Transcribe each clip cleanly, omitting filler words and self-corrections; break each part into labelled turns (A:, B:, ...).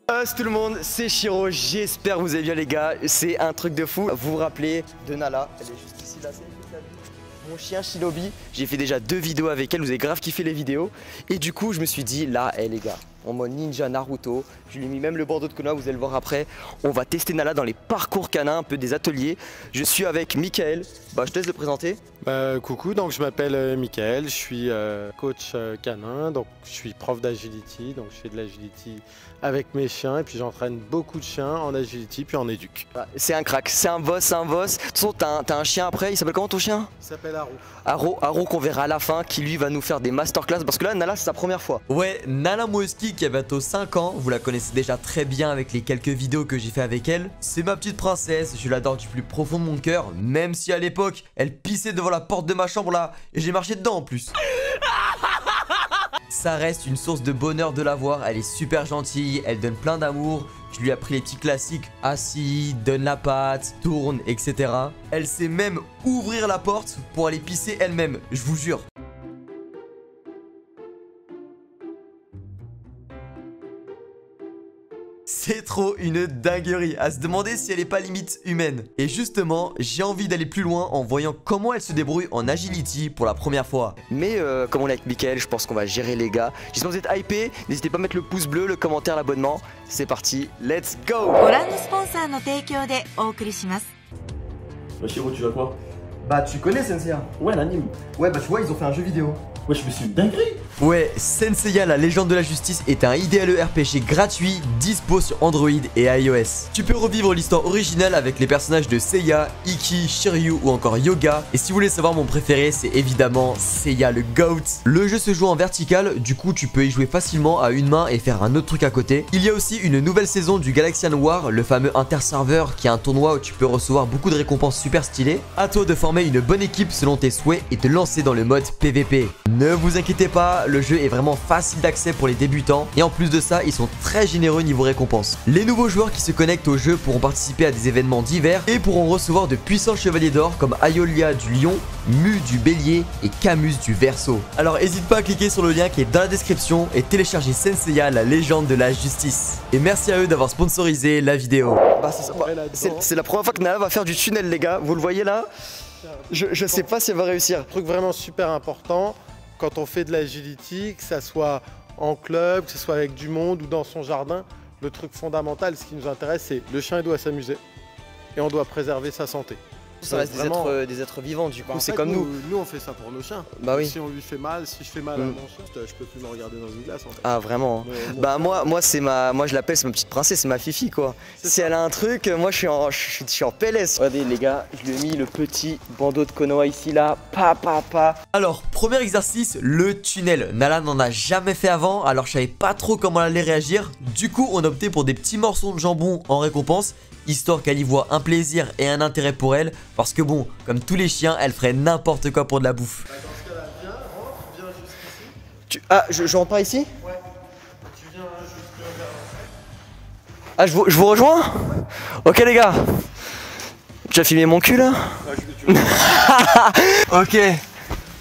A: Tout le monde, c'est Shiro, j'espère que vous allez bien les gars, c'est un truc de fou. Vous vous rappelez de Nala, elle est juste ici là, c'est mon chien Shinobi. J'ai fait déjà 2 vidéos avec elle, vous avez grave kiffé les vidéos. Et du coup je me suis dit là, les gars, en mode ninja Naruto, je lui ai mis même le bandeau de Konoha, vous allez le voir après. On va tester Nala dans les parcours canins, un peu des ateliers. Je suis avec Michael, je te laisse le présenter.
B: Coucou, donc je m'appelle Michael, je suis coach canin, donc je suis prof d'agility, donc je fais de l'agility avec mes chiens et puis j'entraîne beaucoup de chiens en agility puis en éduc.
A: C'est un crack, c'est un boss, De toute façon, t'as un chien après, il s'appelle comment ton chien?
B: Il s'appelle Haro.
A: Haro qu'on verra à la fin, qui lui va nous faire des masterclass parce que là Nala c'est sa première fois.
C: Ouais, Nala Moeski qui a bientôt 5 ans, vous la connaissez déjà très bien avec les quelques vidéos que j'ai fait avec elle. C'est ma petite princesse, je l'adore du plus profond de mon cœur, même si à l'époque elle pissait devant la porte de ma chambre là et j'ai marché dedans en plus. Ça reste une source de bonheur de la voir, elle est super gentille, elle donne plein d'amour. Je lui ai appris les petits classiques, assis, donne la patte, tourne, etc. Elle sait même ouvrir la porte pour aller pisser elle-même, je vous jure. C'est trop une dinguerie, à se demander si elle est pas limite humaine. Et justement, j'ai envie d'aller plus loin en voyant comment elle se débrouille en agility pour la première fois.
A: Mais comme on est avec Michael, je pense qu'on va gérer les gars. J'espère que vous êtes hypés, n'hésitez pas à mettre le pouce bleu, le commentaire, l'abonnement. C'est parti, let's go!
D: Shiro, tu vas quoi?
C: Bah tu connais Senseiya?
D: Ouais, l'anime.
C: Ouais bah tu vois ils ont fait un jeu vidéo.
D: Ouais, je me suis une dinguerie.
C: Ouais, Senseiya la légende de la justice est un IDLE RPG gratuit, dispo sur Android et iOS. Tu peux revivre l'histoire originale avec les personnages de Seiya, Ikki, Shiryu ou encore Yoga. Et si vous voulez savoir mon préféré, c'est évidemment Seiya le GOAT. Le jeu se joue en vertical, du coup tu peux y jouer facilement à une main et faire un autre truc à côté. Il y a aussi une nouvelle saison du Galaxian War, le fameux inter-serveur qui est un tournoi où tu peux recevoir beaucoup de récompenses super stylées. A toi de former une bonne équipe selon tes souhaits et te lancer dans le mode PVP. Ne vous inquiétez pas, le jeu est vraiment facile d'accès pour les débutants et en plus de ça, ils sont très généreux niveau récompense. Les nouveaux joueurs qui se connectent au jeu pourront participer à des événements divers et pourront recevoir de puissants chevaliers d'or comme Aiolia du lion, Mu du bélier et Camus du verseau. Alors n'hésite pas à cliquer sur le lien qui est dans la description et télécharger Senseiya la légende de la justice. Et merci à eux d'avoir sponsorisé la vidéo.
A: C'est la première fois que Nala va faire du tunnel les gars, vous le voyez là? Je sais pas si elle va réussir.
B: Un truc vraiment super important quand on fait de l'agility, que ça soit en club, que ce soit avec du monde ou dans son jardin, le truc fondamental, ce qui nous intéresse, c'est le chien il doit s'amuser et on doit préserver sa santé.
A: Ça reste des êtres vivants du coup, c'est comme nous.
B: Nous on fait ça pour nos chiens.
A: Bah oui.
B: Si on lui fait mal, si je fais mal à mon chien, je peux plus me regarder dans une glace en fait.
A: Ah vraiment? Bah moi je l'appelle, c'est ma petite princesse, c'est ma fifi quoi. Si elle a un truc, moi je suis en PLS. Regardez les gars, je lui ai mis le petit bandeau de Konoha ici là,
C: Alors premier exercice, le tunnel. Nala n'en a jamais fait avant, alors je savais pas trop comment elle allait réagir. Du coup on a opté pour des petits morceaux de jambon en récompense, histoire qu'elle y voit un plaisir et un intérêt pour elle, parce que bon, comme tous les chiens, elle ferait n'importe quoi pour de la bouffe.
B: Dans ce cas-là, viens juste ici.
A: Ah, je rentre pas ici?
B: Ouais. Tu viens juste vers l'entrée.
A: Ah, je vous rejoins? Ok les gars. Tu as filmé mon cul là? Ok.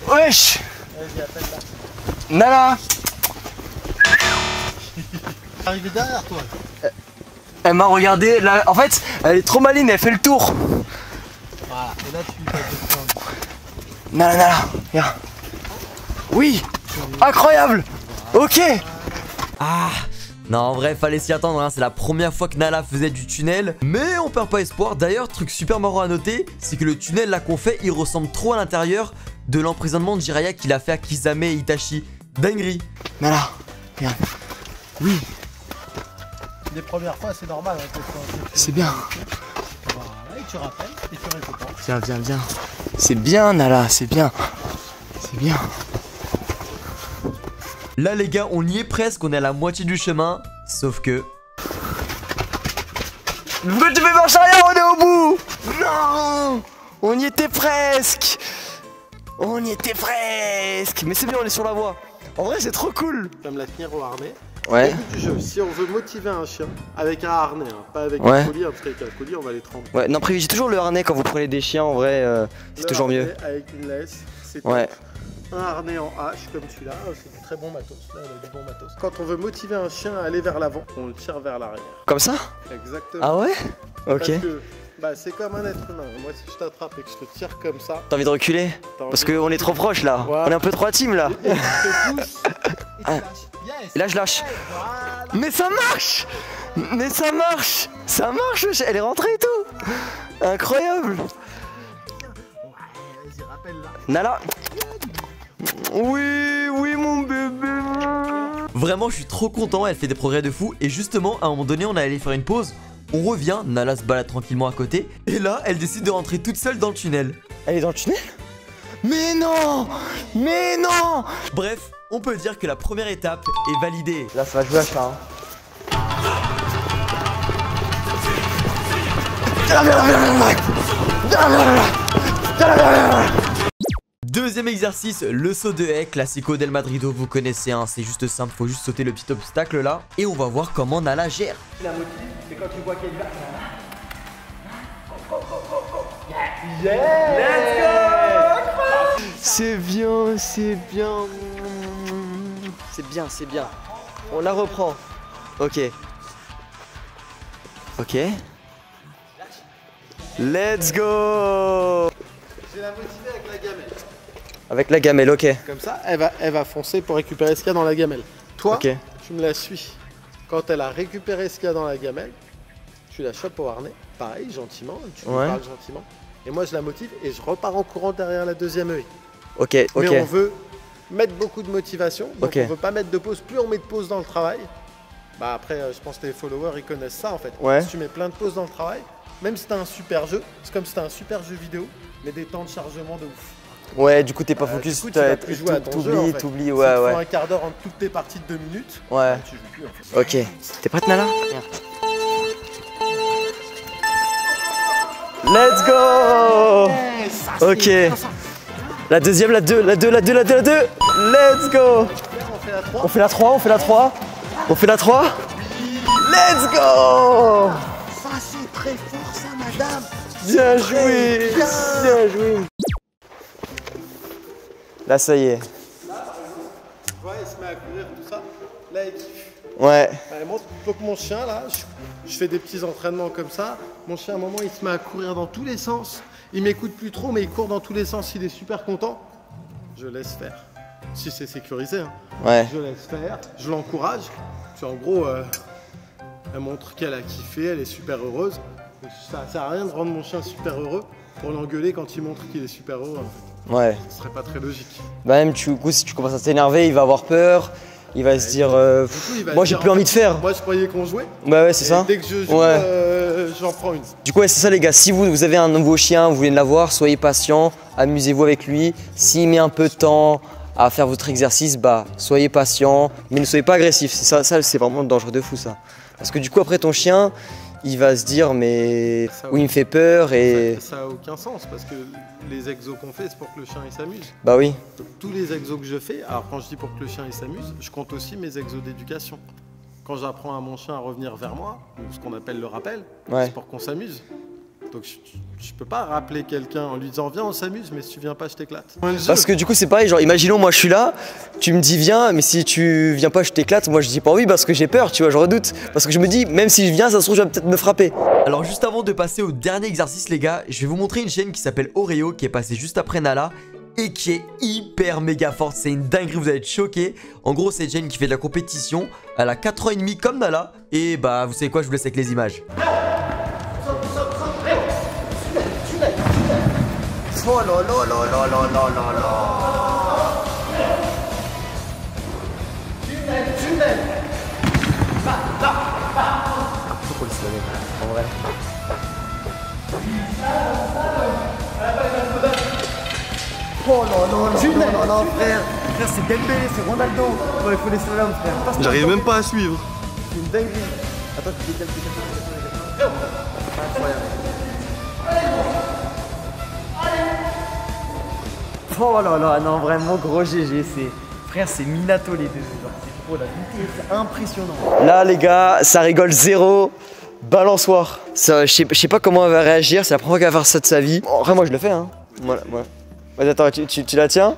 A: Wesh.
B: Vas-y, appelle-la.
A: Nala.
B: Arrivé derrière toi.
A: Elle m'a regardé, là, en fait, elle est trop maline, elle fait le tour.
B: Voilà, et là tu vas descendre.
A: Nala, viens. Oui, incroyable. Ok.
C: Ah non, en vrai, fallait s'y attendre, hein. C'est la première fois que Nala faisait du tunnel. Mais on perd pas espoir. D'ailleurs, truc super marrant à noter, c'est que le tunnel là qu'on fait, il ressemble trop à l'intérieur de l'emprisonnement de Jiraiya qu'il a fait à Kisame et Itachi. Dinguerie.
A: Nala, viens. Oui.
B: Les premières fois, c'est normal. Hein,
A: c'est bien.
B: Voilà, et tu rappelles et tu récompenses.
A: Viens. C'est bien, Nala, c'est bien. C'est bien.
C: Là, les gars, on y est presque. On est à la moitié du chemin. Sauf que...
A: Pourquoi tu fais marche arrière? On est au bout. Non. On y était presque. Mais c'est bien, on est sur la voie. En vrai, c'est trop cool.
B: Tu vas me la tenir au harnais.
A: Ouais.
B: Au bout du jeu, si on veut motiver un chien avec un harnais, hein, pas avec
A: Ouais.
B: un collier, parce qu'avec un collier on va les tremper.
A: Ouais, non, privilégiez toujours le harnais quand vous prenez des chiens, en vrai, c'est toujours mieux.
B: Avec une laisse, c'est
A: Ouais.
B: top. un harnais en H comme celui-là, c'est du très bon matos. Là, on a du bon matos. Quand on veut motiver un chien à aller vers l'avant, on le tire vers l'arrière.
A: Comme ça?
B: Exactement.
A: Ah ouais? Ok.
B: Parce que c'est comme un être humain. Moi, si je t'attrape et que je te tire comme ça,
A: T'as envie de reculer? Parce qu'on est trop proche là.
B: Voilà.
A: On est un peu 3 teams là.
B: et je te pousse, et tu lâches.
A: Et là je lâche.
B: Voilà.
A: Mais ça marche! Mais ça marche! Ça marche! Elle est rentrée et tout! Incroyable!
B: Vas-y, rappelle-la.
A: Nala! Oui, oui mon bébé!
C: Vraiment, je suis trop content, elle fait des progrès de fou. Et justement, à un moment donné, on allait faire une pause. On revient, Nala se balade tranquillement à côté. Et là, elle décide de rentrer toute seule dans le tunnel.
A: Elle est dans le tunnel? Mais non! Mais non!
C: Bref, on peut dire que la première étape est validée.
A: Là ça va jouer à ça.
C: Deuxième exercice, le saut de haie, classico del Madrido, vous connaissez, hein, c'est juste simple, faut juste sauter le petit obstacle là. Et on va voir comment Nala gère.
B: La motive, c'est quand tu vois qu'elle va.
A: C'est bien, c'est bien. C'est bien, c'est bien. On la reprend. Ok. Ok. Let's go!
B: Je vais la motiver avec la gamelle.
A: Avec la gamelle, ok.
B: Comme ça, elle va foncer pour récupérer ce qu'il y a dans la gamelle. Toi,
A: Ok.
B: tu me la suis. Quand elle a récupéré ce qu'il y a dans la gamelle, tu la chopes au harnais. Pareil, gentiment, tu lui
A: Ouais.
B: parles gentiment. Et moi, je la motive et je repars en courant derrière la deuxième œil.
A: Ok, ok.
B: Mais on veut mettre beaucoup de motivation, donc
A: Ok.
B: on veut pas mettre de pause. Plus on met de pause dans le travail, bah après, je pense que les followers, ils connaissent ça en fait.
A: Ouais.
B: Si tu mets plein de pauses dans le travail, même si t'as un super jeu, c'est comme si t'as un super jeu vidéo, mais des temps de chargement de ouf.
A: Ouais, du coup, t'es pas focus,
B: Du coup, tu vas plus jouer à ton jeu, en fait.
A: t'oublies,
B: Si
A: ouais,
B: tu fais
A: ouais.
B: un quart d'heure entre toutes tes parties de 2 minutes,
A: Ouais.
B: tu joues plus en fait.
A: Ok. T'es prête, Nala? Let's go! Ok. La deuxième, la deux. Let's go!
B: On fait la 3.
A: On fait la 3, on fait la 3. On fait la 3. Let's go!
B: Ça, c'est très fort, ça, madame.
A: Bien joué! Bien joué! Là, ça y est.
B: Ouais, il se met à courir, tout ça. Là, il kiffe.
A: Ouais.
B: Allez, montre. Donc mon chien, là, je fais des petits entraînements comme ça. Mon chien, à un moment, il se met à courir dans tous les sens. Il m'écoute plus trop, mais il court dans tous les sens. Il est super content. Je laisse faire. Si c'est sécurisé, hein.
A: Ouais.
B: Je laisse faire. Je l'encourage. Puis en gros, elle montre qu'elle a kiffé, elle est super heureuse. Donc, ça sert à rien de rendre mon chien super heureux pour l'engueuler quand il montre qu'il est super heureux. En fait.
A: Ouais.
B: Ce serait pas très logique.
A: Bah même, du coup, si tu commences à t'énerver, il va avoir peur. Il va se dire,
B: Du coup, il va
A: moi
B: se
A: j'ai
B: dire,
A: plus
B: en
A: envie de
B: fait,
A: faire.
B: Moi, je croyais qu'on jouait.
A: Bah ouais, c'est
B: Et
A: ça.
B: dès que je joue,
A: Ouais.
B: j'en prends une.
A: Du coup, ouais, c'est ça les gars, si vous avez un nouveau chien, vous voulez l'avoir, soyez patient, amusez-vous avec lui. S'il met un peu de temps à faire votre exercice, bah soyez patient, mais ne soyez pas agressif. C'est ça c'est vraiment dangereux de fou ça. Parce que du coup après ton chien, il va se dire mais
B: Ça,
A: oui il me fait peur et
B: Ça a aucun sens parce que les exos qu'on fait, c'est pour que le chien il s'amuse.
A: bah oui.
B: Donc, tous les exos que je fais, alors quand je dis pour que le chien il s'amuse, je compte aussi mes exos d'éducation. Quand j'apprends à mon chien à revenir vers moi, ou ce qu'on appelle le rappel,
A: Ouais.
B: c'est pour qu'on s'amuse. Donc je peux pas rappeler quelqu'un en lui disant viens on s'amuse, mais si tu viens pas je t'éclate.
A: Parce que du coup c'est pareil, genre imaginons moi je suis là, tu me dis viens, mais si tu viens pas je t'éclate, moi je dis pas oui parce que j'ai peur, tu vois, je redoute. Parce que je me dis même si je viens ça se trouve je vais peut-être me frapper.
C: Alors juste avant de passer au dernier exercice les gars, je vais vous montrer une chaîne qui s'appelle Oreo, qui est passée juste après Nala et qui est hyper méga forte, c'est une dinguerie, vous allez être choqués. En gros c'est une chaîne qui fait de la compétition, elle a 4 ans et demi comme Nala. Et bah vous savez quoi, je vous laisse avec les images.
A: Oh là là là là là là là là. Pourquoi il se lève en vrai? Oh non, non, non, frère. Frère, c'est Dembélé, c'est Ronaldo. Ouais, il faut laisser l'homme, frère.
B: J'arrive même pas à suivre.
A: C'est une dinguerie. Attends, tu décales. Incroyable. Oh là là, non, vraiment gros GG, c'est... Frère, c'est Minato les deux. Genre, c'est trop la vitesse, c'est impressionnant. Là, les gars, ça rigole zéro. Balançoire. Ça, je sais pas comment elle va réagir, c'est la première fois qu'elle va faire ça de sa vie. En vrai, moi, je le fais, hein. Voilà, voilà. Vas-y, attends, tu la tiens?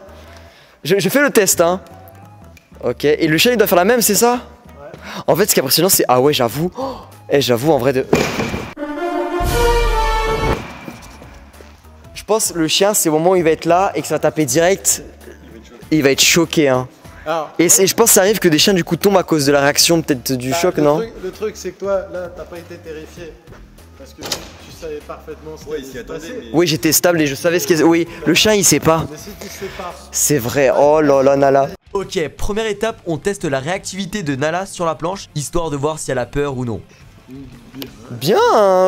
A: Je fais le test, hein. Ok, et le chien il doit faire la même, c'est ça? Ouais. En fait, ce qui est impressionnant, c'est. Ah ouais, j'avoue. J'avoue, en vrai de. Je pense le chien, c'est au moment où il va être là et que ça va taper direct. Il va être choqué, hein.
B: Alors,
A: Et je pense que ça arrive que des chiens du coup tombent à cause de la réaction peut-être du choc, non?
B: Le truc c'est que toi, là, t'as pas été terrifié. Parce que tu savais parfaitement ce qui allait se passer.
A: Oui, j'étais stable et je savais ce qu'il y a. Oui, le chien il sait pas.
B: Mais si tu sais pas.
A: C'est vrai, oh là là, Nala.
C: Ok, première étape, on teste la réactivité de Nala sur la planche, histoire de voir si elle a peur ou non.
A: Bien,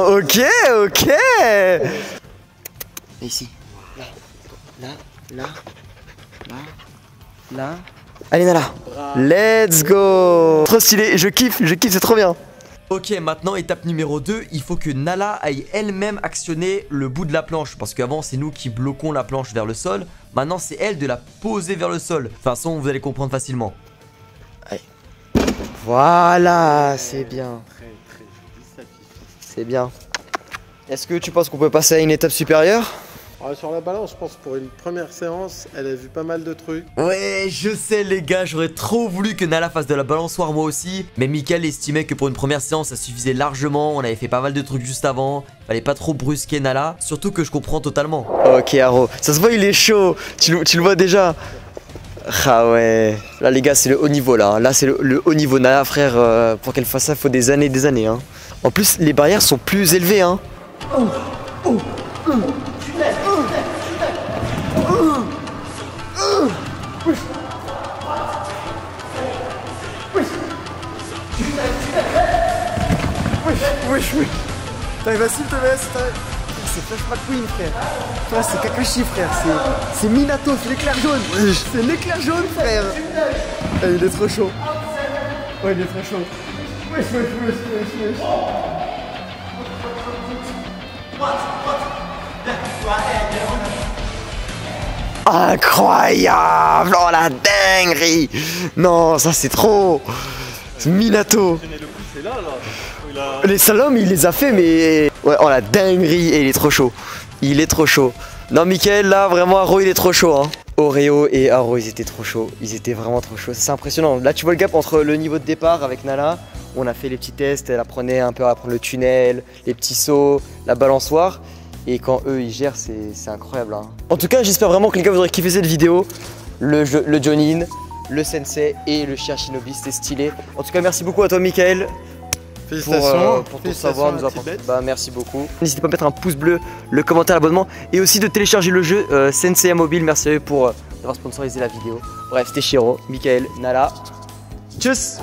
A: ok, ok. Ici. Là. Allez Nala, let's go. Trop stylé, je kiffe, c'est trop bien.
C: Ok, maintenant étape numéro 2, il faut que Nala aille elle-même actionner le bout de la planche. Parce qu'avant c'est nous qui bloquons la planche vers le sol. Maintenant c'est elle de la poser vers le sol. De toute façon vous allez comprendre facilement.
A: Allez. Voilà, c'est bien. C'est bien. Est-ce que tu penses qu'on peut passer à une étape supérieure?
B: Alors, sur la balance, je pense pour une première séance, elle a vu pas mal de trucs.
C: Ouais, je sais les gars, j'aurais trop voulu que Nala fasse de la balançoire moi aussi. Mais Mickaël estimait que pour une première séance ça suffisait largement. On avait fait pas mal de trucs juste avant. Fallait pas trop brusquer Nala. Surtout que je comprends totalement.
A: Ok Haro, ça se voit il est chaud. Tu le vois déjà. Ah ouais. Là les gars c'est le haut niveau là. Là c'est le haut niveau. Nala frère, pour qu'elle fasse ça il faut des années hein. En plus les barrières sont plus élevées hein.
B: Oui. T'arrives à s'il te laisse. C'est Flash McQueen frère. Frère c'est Kakashi frère. C'est Minato, c'est l'éclair jaune. C'est l'éclair jaune frère. Il est trop chaud. Ouais il est très chaud. Wesh.
A: Incroyable. Oh la dinguerie. Non ça c'est trop. Minato. Les salums il les a fait mais... Ouais oh la dinguerie et il est trop chaud. Il est trop chaud. Non Mickaël là vraiment Haro il est trop chaud hein. Oreo et Haro ils étaient trop chauds. Ils étaient vraiment trop chauds. C'est impressionnant. Là tu vois le gap entre le niveau de départ avec Nala. On a fait les petits tests. Elle apprenait un peu à apprendre le tunnel, les petits sauts, la balançoire. Et quand eux ils gèrent c'est incroyable hein. En tout cas j'espère vraiment que les gars vous aurez kiffé cette vidéo. Le Jonin, le sensei et le chien shinobi c'était stylé. En tout cas merci beaucoup à toi Mickaël.
B: Félicitations
A: pour ton savoir nous apporter. Bah merci beaucoup. N'hésitez pas à mettre un pouce bleu, le commentaire, l'abonnement et aussi de télécharger le jeu Senseiya Mobile. Merci à eux pour avoir sponsorisé la vidéo. Bref c'était Shiro, Mickaël, Nala. Tchuss.